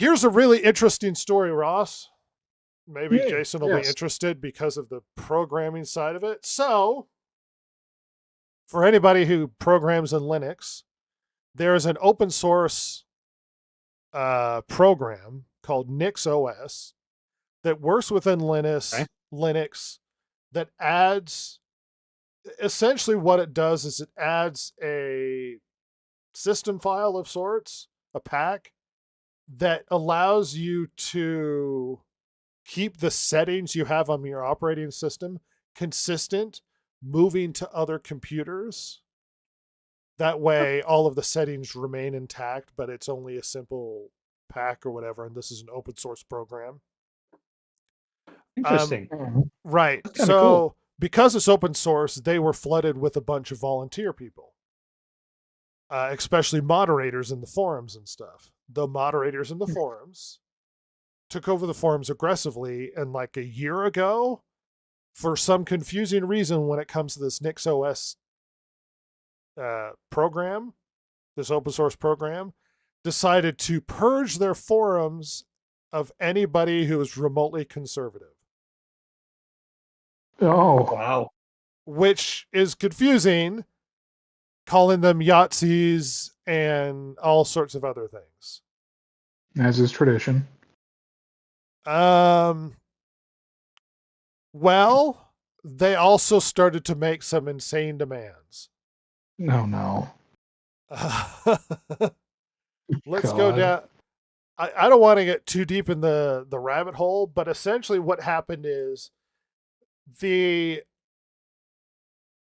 Here's a really interesting story, Ross. Maybe Yay. Jason will be Yes. interested because of the programming side of it. So, for anybody who programs in Linux, there is an open source program called Nix OS that works within Okay. Linux that adds essentially what it does is it adds a system file of sorts, a pack that allows you to keep the settings you have on your operating system consistent, moving to other computers. That way, all of the settings remain intact, but it's only a simple pack or whatever. And this is an open source program. Um, Interesting. right. That's kind of cool. So, because it's open source, they were flooded with a bunch of volunteer people, especially moderators in the forums and stuff. The moderators in the forums took over the forums aggressively, and like a year ago, for some confusing reason, when it comes to this Nix OS program, this open source program, decided to purge their forums of anybody who was remotely conservative, Oh, Wow. which is confusing, calling them Yahtzees and all sorts of other things. as is tradition. Well, they also started to make some insane demands. No, no. Let's go God. down. I don't want to get too deep in the rabbit hole, but essentially what happened is the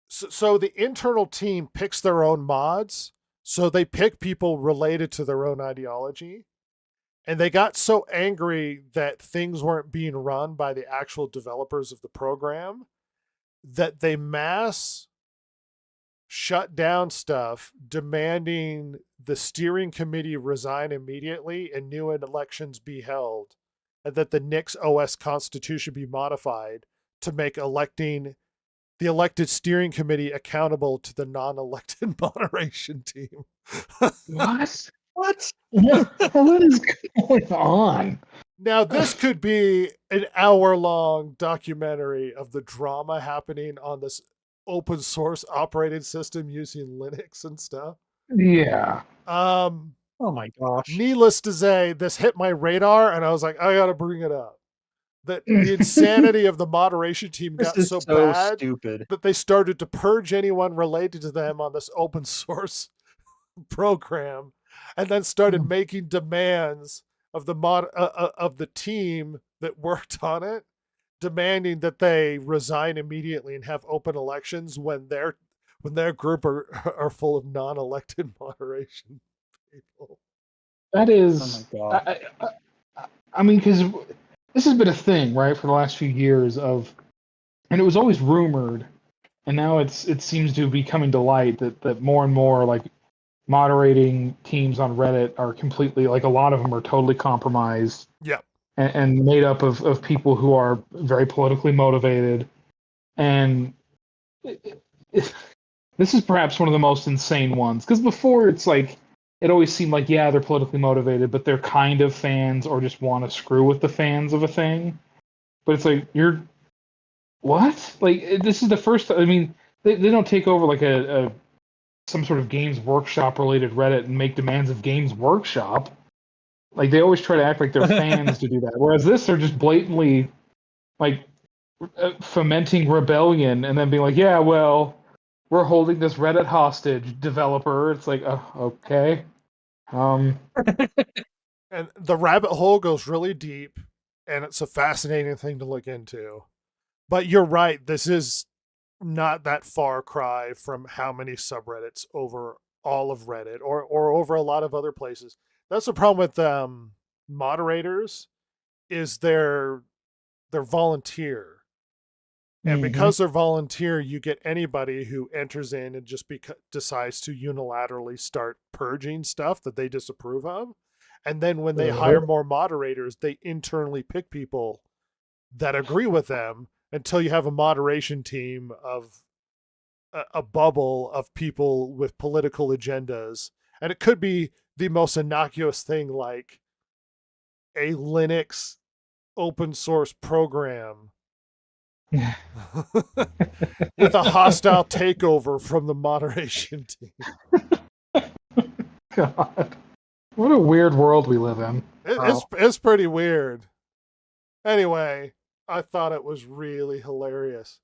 so the internal team picks their own mods. So they pick people related to their own ideology. And they got so angry that things weren't being run by the actual developers of the program that they mass shut down stuff, demanding the steering committee resign immediately and new elections be held, and that the Nix OS constitution be modified to make electing the elected steering committee accountable to the non-elected moderation team. What? What? What is going on? Now, this could be an hour-long documentary of the drama happening on this open source operating system using Linux and stuff. Yeah. Um, Oh my gosh. Needless to say, this hit my radar, and I was like, I got to bring it up. That the insanity of the moderation team This got is so so bad stupid. that they started to purge anyone related to them on this open source program, and then started making demands of the team that worked on it, demanding that they resign immediately and have open elections when their group are full of non-elected moderation people. That is, Oh my god. I mean, because this has been a thing, right, for the last few years and it was always rumored, and now it seems to be coming to light that more and more like moderating teams on Reddit are completely like a lot of them are totally compromised Yep. and made up of people who are very politically motivated, and this is perhaps one of the most insane ones because before it's like it always seemed like yeah they're politically motivated but they're kind of fans or just want to screw with the fans of a thing, but it's like you're what, like this is the first, I mean they don't take over like a some sort of Games Workshop related Reddit and make demands of Games Workshop. Like they always try to act like they're fans to do that, whereas this they're just blatantly like fomenting rebellion and then being like yeah well we're holding this Reddit hostage, developer. It's like, oh, okay. And the rabbit hole goes really deep, and it's a fascinating thing to look into. But you're right, this is not that far cry from how many subreddits over all of Reddit or over a lot of other places. That's the problem with moderators is they're volunteer. And Mm-hmm. because they're volunteer, you get anybody who enters in and just decides to unilaterally start purging stuff that they disapprove of. And then when they hire more moderators, they internally pick people that agree with them until you have a moderation team of a bubble of people with political agendas. And it could be the most innocuous thing like a Linux open source program with a hostile takeover from the moderation team. God, what a weird world we live in. It's pretty weird. Anyway, I thought it was really hilarious.